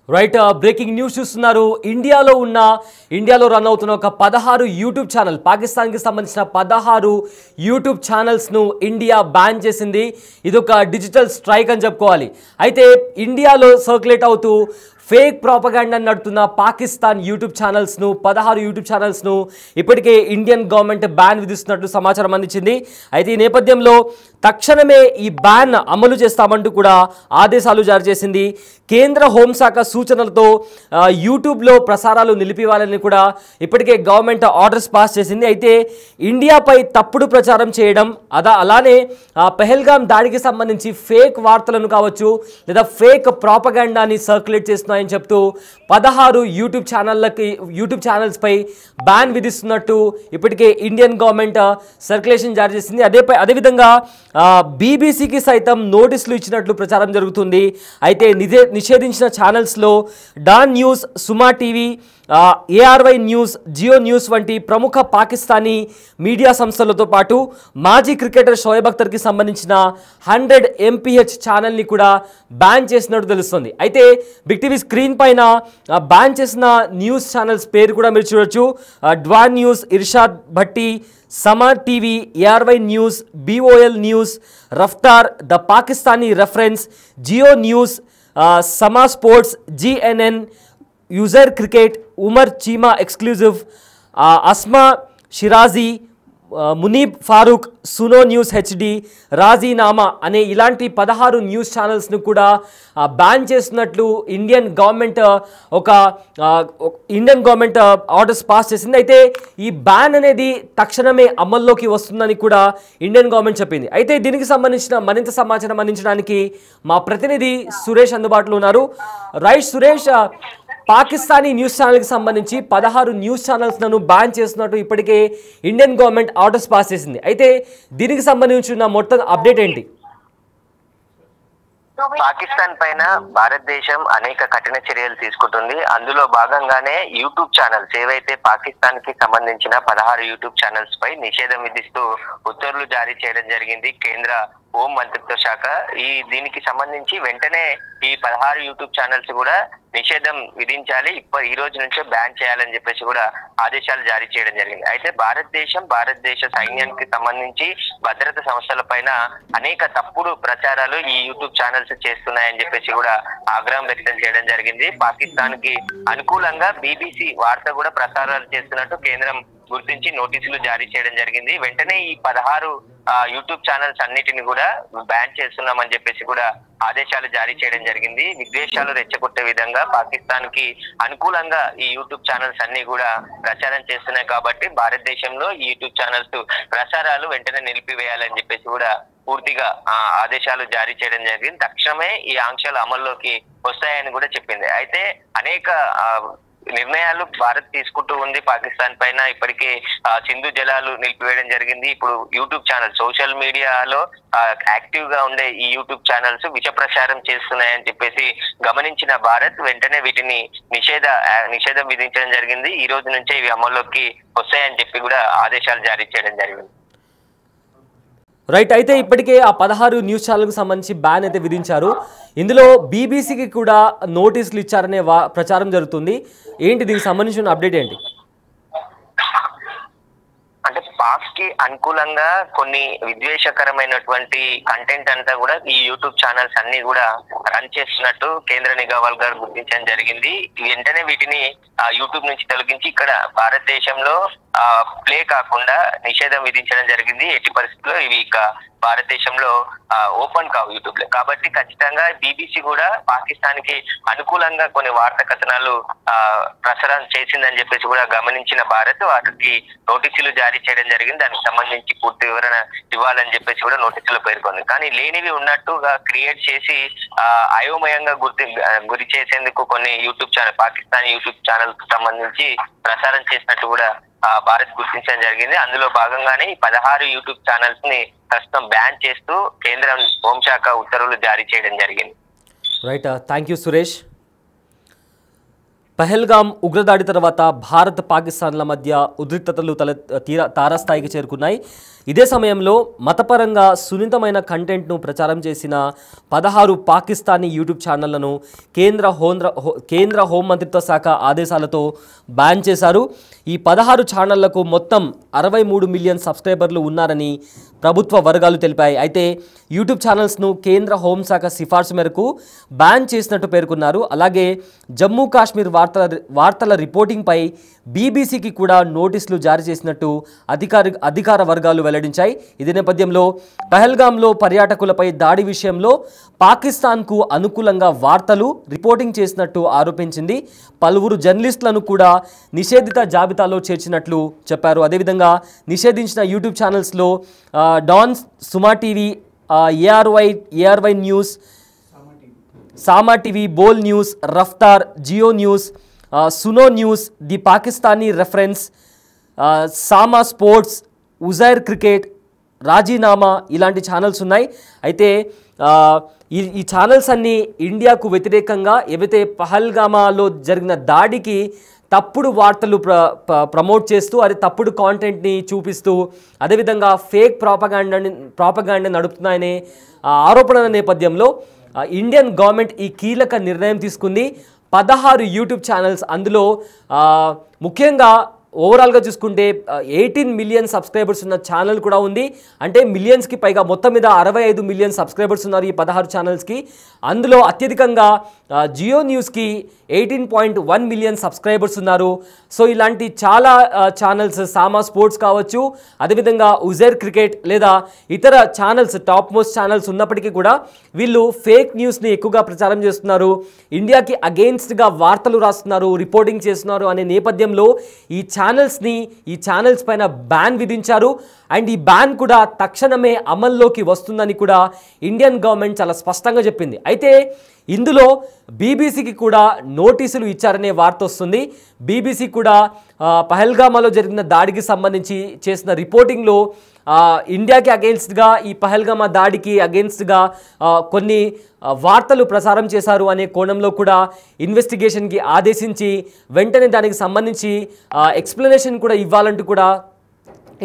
Right breaking news చూస్తున్నారు. ఇండియాలో run అవుతున్న ఒక 16 యూట్యూబ్ ఛానల్, పాకిస్తాన్కి సంబంధించిన 16 యూట్యూబ్ ఛానల్స్ను ఇండియా బ్యాన్ చేసింది. ఇదొక డిజిటల్ స్ట్రైక్ అని చెప్పుకోవాలి. అయితే ఇండియాలో సర్క్యులేట్ అవుతూ ఫేక్ ప్రాపగాండా నడుతున్న పాకిస్తాన్ యూట్యూబ్ ఛానల్స్ను 16 యూట్యూబ్ ఛానల్స్ను ఇప్పటికే ఇండియన్ గవర్నమెంట్ బ్యాన్ విధిస్తున్నట్లు సమాచారం అందించింది. అయితే ఈ నేపథ్యంలో తక్షణమే ఈ బ్యాన్ అమలు చేస్తామంటూ కూడా ఆదేశాలు జారీ చేసింది. కేంద్ర హోంశాఖ సూచనలతో యూట్యూబ్లో ప్రసారాలు నిలిపివేయాలని కూడా ఇప్పటికే గవర్నమెంట్ ఆర్డర్స్ పాస్ చేసింది. అయితే ఇండియాపై తప్పుడు ప్రచారం చేయడం, అలానే పెహల్గాం దాడికి సంబంధించి ఫేక్ వార్తలను కావచ్చు లేదా ఫేక్ ప్రాపగాండాని సర్క్యులేట్ చేస్తున్నాయని చెప్తూ 16 యూట్యూబ్ ఛానల్స్పై బ్యాన్ విధిస్తున్నట్టు ఇప్పటికే ఇండియన్ గవర్నమెంట్ సర్క్యులేషన్ జారీ చేసింది. అదేవిధంగా బీబీసీకి సైతం నోటీసులు ఇచ్చినట్లు ప్రచారం జరుగుతుంది. అయితే నిషేధించిన ఛానల్స్లో Dawn news, Samaa TV, ARY news, Geo news వంటి ప్రముఖ పాకిస్తానీ మీడియా సంస్థలతో పాటు మాజీ క్రికెటర్ షోయబ్ అఖ్తర్కి సంబంధించిన 100 MPH ఛానల్ని కూడా బ్యాన్ చేసినట్టు తెలుస్తుంది. అయితే బిగ్ టీవీ స్క్రీన్ పైన బ్యాన్ చేసిన న్యూస్ ఛానల్స్ పేరు కూడా మీరు చూడొచ్చు. Dawn news, Irshad Bhatti, Samaa TV, ARY news, BOL news, Raftaar, the Pakistani reference, Geo news, Samaa sports, GNN, Uzair cricket, Umar Cheema exclusive, Asma Shirazi, Muneeb Farooq, Suno news HD, Razinama అనే ఇలాంటి 16 న్యూస్ ఛానల్స్ను కూడా బ్యాన్ చేస్తున్నట్లు ఇండియన్ గవర్నమెంట్ ఆర్డర్స్ పాస్ చేసింది. అయితే ఈ బ్యాన్ అనేది తక్షణమే అమల్లోకి వస్తుందని కూడా ఇండియన్ గవర్నమెంట్ చెప్పింది. అయితే దీనికి సంబంధించిన మరింత సమాచారం అందించడానికి మా ప్రతినిధి సురేష్ అందుబాటులో ఉన్నారు. రైట్ సురేష్, పాకిస్తానీ న్యూస్ ఛానల్కి సంబంధించి 16 న్యూస్ ఛానల్స్లను బ్యాన్ చేస్తున్నట్టు ఇప్పటికే ఇండియన్ గవర్నమెంట్ ఆర్డర్స్ పాస్ చేసింది. అయితే దీనికి సంబంధించిన మొత్తం అప్డేట్ ఏంటి? పాకిస్తాన్ పైన భారతదేశం అనేక కఠిన చర్యలు తీసుకుంటుంది. అందులో భాగంగానే యూట్యూబ్ ఛానల్స్ ఏవైతే పాకిస్తాన్ కి సంబంధించిన 16 యూట్యూబ్ ఛానల్స్ పై నిషేధం విధిస్తూ ఉత్తర్వులు జారీ చేయడం జరిగింది కేంద్ర హోం మంత్రిత్వ శాఖ. దీనికి సంబంధించి వెంటనే ఈ 16 యూట్యూబ్ ఛానల్స్ కూడా నిషేధం విధించాలి, ఈ రోజు నుంచే బ్యాన్ చేయాలని చెప్పేసి కూడా ఆదేశాలు జారీ చేయడం జరిగింది. అయితే భారతదేశ సైన్యానికి సంబంధించి భద్రతా సంస్థల పైన అనేక తప్పుడు ప్రచారాలు ఈ యూట్యూబ్ ఛానల్స్ చేస్తున్నాయని చెప్పేసి కూడా ఆగ్రహం వ్యక్తం చేయడం జరిగింది. పాకిస్తాన్ కి అనుకూలంగా BBC వార్త కూడా ప్రసారాలు చేస్తున్నట్టు కేంద్రం గుర్తించి నోటీసులు జారీ చేయడం జరిగింది. వెంటనే ఈ 16 యూట్యూబ్ ఛానల్స్ అన్నిటిని కూడా బ్యాన్ చేస్తున్నామని చెప్పేసి కూడా ఆదేశాలు జారీ చేయడం జరిగింది. విద్వేషాలు రెచ్చగొట్టే విధంగా పాకిస్తాన్ కి అనుకూలంగా ఈ యూట్యూబ్ ఛానల్స్ అన్ని కూడా ప్రచారం చేస్తున్నాయి కాబట్టి భారతదేశంలో ఈ యూట్యూబ్ ఛానల్స్ ప్రసారాలు వెంటనే నిలిపివేయాలని చెప్పేసి కూడా పూర్తిగా ఆదేశాలు జారీ చేయడం జరిగింది. తక్షణమే ఈ ఆంక్షలు అమల్లోకి వస్తాయని కూడా చెప్పింది. అయితే అనేక నిర్ణయాలు భారత్ తీసుకుంటూ ఉంది పాకిస్తాన్ పైన. ఇప్పటికే సింధు జలాలు నిలిపివేయడం జరిగింది. ఇప్పుడు యూట్యూబ్ ఛానల్, సోషల్ మీడియాలో యాక్టివ్ గా ఉండే ఈ యూట్యూబ్ ఛానల్స్ విష ప్రచారం చేస్తున్నాయని చెప్పేసి గమనించిన భారత్ వెంటనే వీటిని నిషేధం విధించడం జరిగింది. ఈ రోజు నుంచే ఇవి అమల్లోకి వస్తాయని చెప్పి కూడా ఆదేశాలు జారీ చేయడం జరిగింది. రైట్, అయితే ఇప్పటికే ఆ 16 న్యూస్ ఛానల్కి సంబంధించి బ్యాన్ అయితే విధించారు. ఇందులో BBCకి కూడా నోటీసులు ఇచ్చారనే ప్రచారం జరుగుతుంది. ఏంటి దీనికి సంబంధించిన అప్డేట్ ఏంటి? అంటే పాక్ కి అనుకూలంగా కొన్ని విద్వేషకరమైనటువంటి కంటెంట్ అంతా కూడా ఈ యూట్యూబ్ ఛానల్స్ అన్ని కూడా రన్ చేస్తున్నట్టు కేంద్ర నిఘా వర్గాలు గుర్తించడం జరిగింది. వెంటనే వీటిని యూట్యూబ్ నుంచి తొలగించి ఇక్కడ భారతదేశంలో ప్లే కాకుండా నిషేధం విధించడం జరిగింది. ఎట్టి పరిస్థితుల్లో ఇవి ఇక భారతదేశంలో ఓపెన్ కావు యూట్యూబ్ లో. కాబట్టి ఖచ్చితంగా BBC కూడా పాకిస్తాన్ కి అనుకూలంగా కొన్ని వార్తా కథనాలు ప్రసారం చేసిందని చెప్పేసి కూడా గమనించిన భారత్ వాటికి నోటీసులు జారీ చేయడం జరిగింది. దానికి సంబంధించి పూర్తి వివరణ ఇవ్వాలని చెప్పేసి కూడా నోటీసులు పేర్కొంది. కానీ లేనివి ఉన్నట్టుగా క్రియేట్ చేసి అయోమయంగా గురి చేసేందుకు కొన్ని YouTube channel, Pakistan YouTube channel కు సంబంధించి ప్రసారం చేసినట్టు కూడా భారత్ గుర్తించడం జరిగింది. అందులో భాగంగానే ఈ 16 యూట్యూబ్ ఛానల్స్ ని ప్రస్తుతం బ్యాన్ చేస్తూ కేంద్ర హోంశాఖ ఉత్తర్వులు జారీ చేయడం జరిగింది. Right, thank you Suresh. Pahalgam ఉగ్రదాడి తర్వాత భారత్ పాకిస్తాన్ల మధ్య ఉద్రిక్తతలు తారాస్థాయికి చేరుకున్నాయి. ఇదే సమయంలో మతపరంగా సున్నితమైన కంటెంట్ను ప్రచారం చేసిన 16 పాకిస్తానీ యూట్యూబ్ ఛానళ్లను కేంద్ర హోంమంత్రిత్వ శాఖ ఆదేశాలతో బ్యాన్ చేశారు. ఈ 16 ఛానళ్లకు మొత్తం 63 మిలియన్ సబ్స్క్రైబర్లు ఉన్నారని ప్రభుత్వ వర్గాలు తెలిపాయి. అయితే యూట్యూబ్ ఛానల్స్ను కేంద్ర హోంశాఖ సిఫార్సు మేరకు బ్యాన్ చేసినట్టు పేర్కొన్నారు. అలాగే జమ్మూ కాశ్మీర్ వార్తల రిపోర్టింగ్పై బీబీసీకి కూడా నోటీసులు జారీ చేసినట్టు అధికార వర్గాలు వెల్లడించాయి. ఇదే నేపథ్యంలో పహల్గాంలో పర్యాటకులపై దాడి విషయంలో పాకిస్తాన్కు అనుకూలంగా వార్తలు రిపోర్టింగ్ చేసినట్టు ఆరోపించింది. పలువురు జర్నలిస్టులను కూడా నిషేధిత జాబితాలో చేర్చినట్లు చెప్పారు. అదేవిధంగా నిషేధించిన యూట్యూబ్ ఛానల్స్లో Dawn, Samaa TV, ARY news, Samaa TV, Bol news, Raftaar, Geo news, Suno news, the Pakistani reference, Samaa sports, Uzair cricket, Razinama ఇలాంటి ఛానల్స్ ఉన్నాయి. అయితే ఈ ఛానల్స్ అన్నీ ఇండియాకు వ్యతిరేకంగా ఏవైతే పహల్గామాలో జరిగిన దాడికి తప్పుడు వార్తలు ప్రమోట్ చేస్తూ అది తప్పుడు కాంటెంట్ని చూపిస్తూ అదేవిధంగా ఫేక్ ప్రాపగాండా నడుపుతున్నాయనే ఆరోపణల నేపథ్యంలో ఇండియన్ గవర్నమెంట్ ఈ కీలక నిర్ణయం తీసుకుంది. 16 యూట్యూబ్ ఛానల్స్, అందులో ముఖ్యంగా ఓవరాల్గా చూసుకుంటే 18 మిలియన్ సబ్స్క్రైబర్స్ ఉన్న ఛానల్ కూడా ఉంది. అంటే మిలియన్స్కి పైగా, మొత్తం మీద 65 మిలియన్ సబ్స్క్రైబర్స్ ఉన్నారు ఈ 16 ఛానల్స్కి. అందులో అత్యధికంగా జియో న్యూస్కి 18.1 మిలియన్ సబ్స్క్రైబర్స్ ఉన్నారు. సో ఇలాంటి చాలా ఛానల్స్, సామా స్పోర్ట్స్ కావచ్చు, అదేవిధంగా ఉజైర్ క్రికెట్ లేదా ఇతర ఛానల్స్, టాప్ మోస్ట్ ఛానల్స్ ఉన్నప్పటికీ కూడా వీళ్ళు ఫేక్ న్యూస్ని ఎక్కువగా ప్రచారం చేస్తున్నారు, ఇండియాకి అగెయిన్స్ట్గా వార్తలు రాస్తున్నారు, రిపోర్టింగ్ చేస్తున్నారు అనే నేపథ్యంలో ఈ ఛానల్స్ పైన బ్యాన్ విధించారు. అండ్ ఈ బ్యాన్ కూడా తక్షణమే అమల్లోకి వస్తుందని కూడా ఇండియన్ గవర్నమెంట్ చాలా స్పష్టంగా చెప్పింది. అయితే ఇందులో బీబీసీకి కూడా నోటీసులు ఇచ్చారనే వార్త వస్తుంది. బీబీసీ కూడా పహల్గామాలో జరిగిన దాడికి సంబంధించి చేసిన రిపోర్టింగ్లో ఇండియాకి అగెయిన్స్ట్గా, ఈ పహల్గామా దాడికి అగెయిన్స్ట్గా కొన్ని వార్తలు ప్రసారం చేశారు అనే కోణంలో కూడా ఇన్వెస్టిగేషన్కి ఆదేశించి వెంటనే దానికి సంబంధించి ఎక్స్ప్లెనేషన్ కూడా ఇవ్వాలంటూ కూడా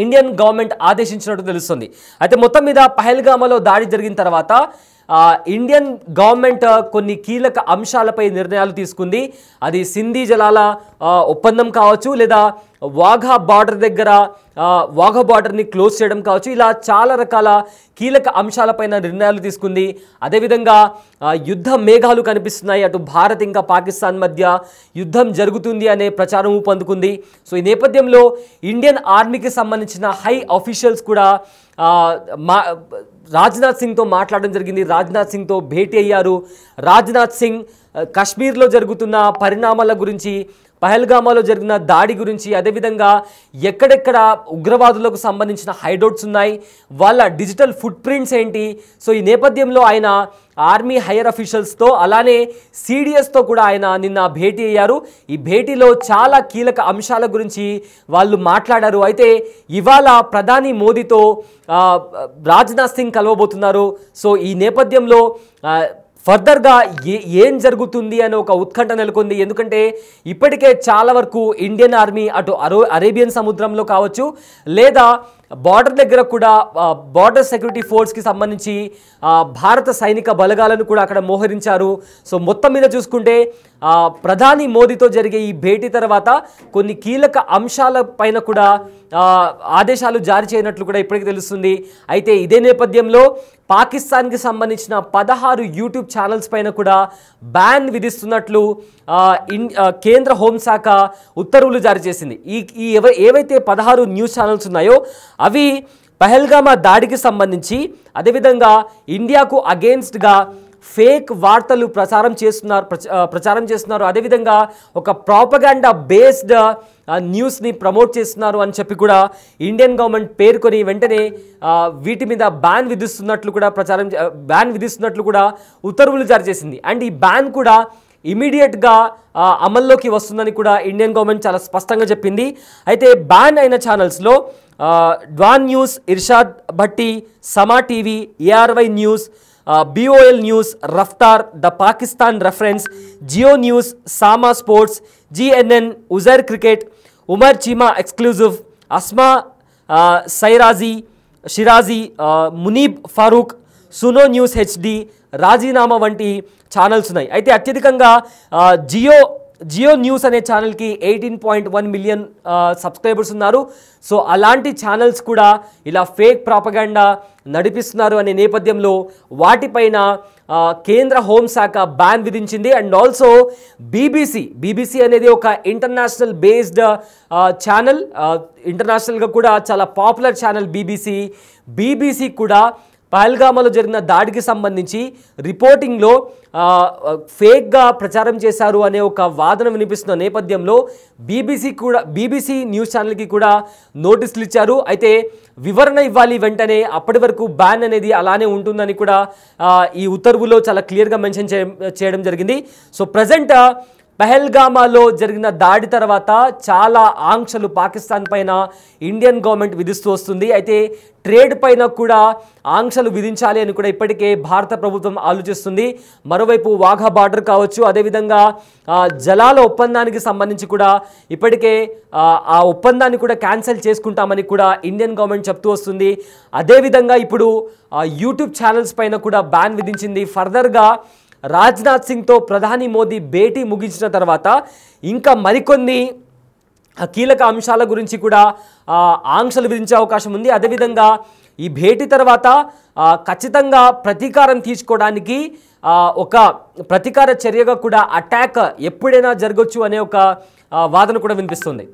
ఇండియన్ గవర్నమెంట్ ఆదేశించినట్టు తెలుస్తుంది. అయితే మొత్తం మీద పహల్గామాలో దాడి జరిగిన తర్వాత ఇండియన్ గవర్నమెంట్ కొన్ని కీలక అంశాలపై నిర్ణయాలు తీసుకుంది. అది సింధీ జలాల ఒప్పందం కావచ్చు, లేదా వాఘా బార్డర్ దగ్గర వాఘా బార్డర్ని క్లోజ్ చేయడం కావచ్చు, ఇలా చాలా రకాల కీలక అంశాలపైన నిర్ణయాలు తీసుకుంది. అదేవిధంగా యుద్ధ మేఘాలు కనిపిస్తున్నాయి, అటు భారత్ ఇంకా పాకిస్తాన్ మధ్య యుద్ధం జరుగుతుంది అనే ప్రచారం పొందుకుంది. సో ఈ నేపథ్యంలో ఇండియన్ ఆర్మీకి సంబంధించిన హై ఆఫీషియల్స్ కూడా రాజ్నాథ్ సింగ్తో మాట్లాడడం జరిగింది, రాజ్నాథ్ సింగ్తో భేటీ అయ్యారు. రాజ్నాథ్ సింగ్ కశ్మీర్లో జరుగుతున్న పరిణామాల గురించి, పహల్గామాలో జరిగిన దాడి గురించి, అదేవిధంగా ఎక్కడెక్కడ ఉగ్రవాదులకు సంబంధించిన హైడౌట్స్ ఉన్నాయి, వాళ్ళ డిజిటల్ ఫుట్ ప్రింట్స్ ఏంటి, సో ఈ నేపథ్యంలో ఆయన ఆర్మీ హైయర్ అఫీషియల్స్తో అలానే సిడిఎస్తో కూడా ఆయన నిన్న భేటీ అయ్యారు. ఈ భేటీలో చాలా కీలక అంశాల గురించి వాళ్ళు మాట్లాడారు. అయితే ఇవాళ ప్రధాని మోదీతో రాజ్నాథ్ సింగ్ కలవబోతున్నారు. సో ఈ నేపథ్యంలో ఫర్దర్గా ఏం జరుగుతుంది అనే ఒక ఉత్కంఠ నెలకొంది. ఎందుకంటే ఇప్పటికే చాలా వరకు ఇండియన్ ఆర్మీ అటు అరేబియన్ సముద్రంలో కావచ్చు, లేదా బార్డర్ దగ్గర కూడా బార్డర్ సెక్యూరిటీ ఫోర్స్కి సంబంధించి భారత సైనిక బలగాలను కూడా అక్కడ మోహరించారు. సో మొత్తం మీద చూసుకుంటే ప్రధాని మోదీతో జరిగే ఈ భేటీ తర్వాత కొన్ని కీలక అంశాల పైన కూడా ఆదేశాలు జారీ చేయనట్లు కూడా ఇప్పటికీ తెలుస్తుంది. అయితే ఇదే నేపథ్యంలో పాకిస్తాన్కి సంబంధించిన 16 యూట్యూబ్ ఛానల్స్ పైన కూడా బ్యాన్ విధిస్తున్నట్లు కేంద్ర హోంశాఖ ఉత్తర్వులు జారీ చేసింది. ఏవైతే 16 న్యూస్ ఛానల్స్ ఉన్నాయో అవి పహల్గామా దాడికి సంబంధించి, అదేవిధంగా ఇండియాకు అగెయిన్స్ట్గా ఫేక్ వార్తలు ప్రచారం చేస్తున్నారు, అదేవిధంగా ఒక ప్రాపగాండా బేస్డ్ న్యూస్ని ప్రమోట్ చేస్తున్నారు అని చెప్పి కూడా ఇండియన్ గవర్నమెంట్ పేర్కొని వెంటనే వీటి మీద బ్యాన్ విధిస్తున్నట్లు కూడా ఉత్తర్వులు జారీ చేసింది. అండ్ ఈ బ్యాన్ కూడా ఇమీడియట్గా అమల్లోకి వస్తుందని కూడా ఇండియన్ గవర్నమెంట్ చాలా స్పష్టంగా చెప్పింది. అయితే బ్యాన్ అయిన ఛానల్స్లో Dawn news, Irshad Bhatti, Samaa TV, ARY news, BOL news, Raftaar, the Pakistan reference, Geo news, Samaa sports, GNN, Uzair cricket, Umar Cheema exclusive, Asma Shirazi, Muneeb Farooq, Suno news HD, Razinama వంటి ఛానల్స్ ఉన్నాయి. అయితే అత్యధికంగా జియో న్యూస్ అనే ఛానల్కి 18.1 మిలియన్ సబ్స్క్రైబర్స్ ఉన్నారు. సో అలాంటి ఛానల్స్ కూడా ఇలా ఫేక్ ప్రాపగాండా నడిపిస్తున్నారు అనే నేపథ్యంలో వాటిపైన కేంద్ర హోంశాఖ బ్యాన్ విధించింది. అండ్ ఆల్సో బీబీసీ అనేది ఒక ఇంటర్నేషనల్ బేస్డ్ ఛానల్, ఇంటర్నేషనల్గా కూడా చాలా పాపులర్ ఛానల్ బీబీసీ కూడా పహల్గామాలో జరిగిన దాడికి సంబంధించి రిపోర్టింగ్లో ఫేక్గా ప్రచారం చేశారు అనే ఒక వాదన వినిపిస్తున్న నేపథ్యంలో బీబీసీ న్యూస్ ఛానల్కి కూడా నోటీసులు ఇచ్చారు. అయితే వివరణ ఇవ్వాలి వెంటనే, అప్పటి వరకు బ్యాన్ అనేది అలానే ఉంటుందని కూడా ఈ ఉత్తర్వులో చాలా క్లియర్గా మెన్షన్ చేయడం జరిగింది. సో ప్రజెంట్ పహల్గామాలో జరిగిన దాడి తర్వాత చాలా ఆంక్షలు పాకిస్తాన్ పైన ఇండియన్ గవర్నమెంట్ విధిస్తూ వస్తుంది. అయితే ట్రేడ్ పైన కూడా ఆంక్షలు విధించాలి అని కూడా ఇప్పటికే భారత ప్రభుత్వం ఆలోచిస్తుంది. మరోవైపు వాఘా బార్డర్ కావచ్చు, అదేవిధంగా జలాల ఒప్పందానికి సంబంధించి కూడా ఇప్పటికే ఆ ఒప్పందాన్ని కూడా క్యాన్సిల్ చేసుకుంటామని కూడా ఇండియన్ గవర్నమెంట్ చెప్తూ వస్తుంది. అదేవిధంగా ఇప్పుడు యూట్యూబ్ ఛానల్స్ పైన కూడా బ్యాన్ విధించింది. ఫర్దర్గా రాజ్నాథ్ సింగ్తో ప్రధాని మోదీ భేటీ ముగించిన తర్వాత ఇంకా మరికొన్ని కీలక అంశాల గురించి కూడా ఆంక్షలు విధించే అవకాశం ఉంది. అదేవిధంగా ఈ భేటీ తర్వాత ఖచ్చితంగా ప్రతీకారం తీసుకోవడానికి ఒక ప్రతీకార చర్యగా కూడా అటాక్ ఎప్పుడైనా జరగవచ్చు అనే ఒక వాదన కూడా వినిపిస్తుంది.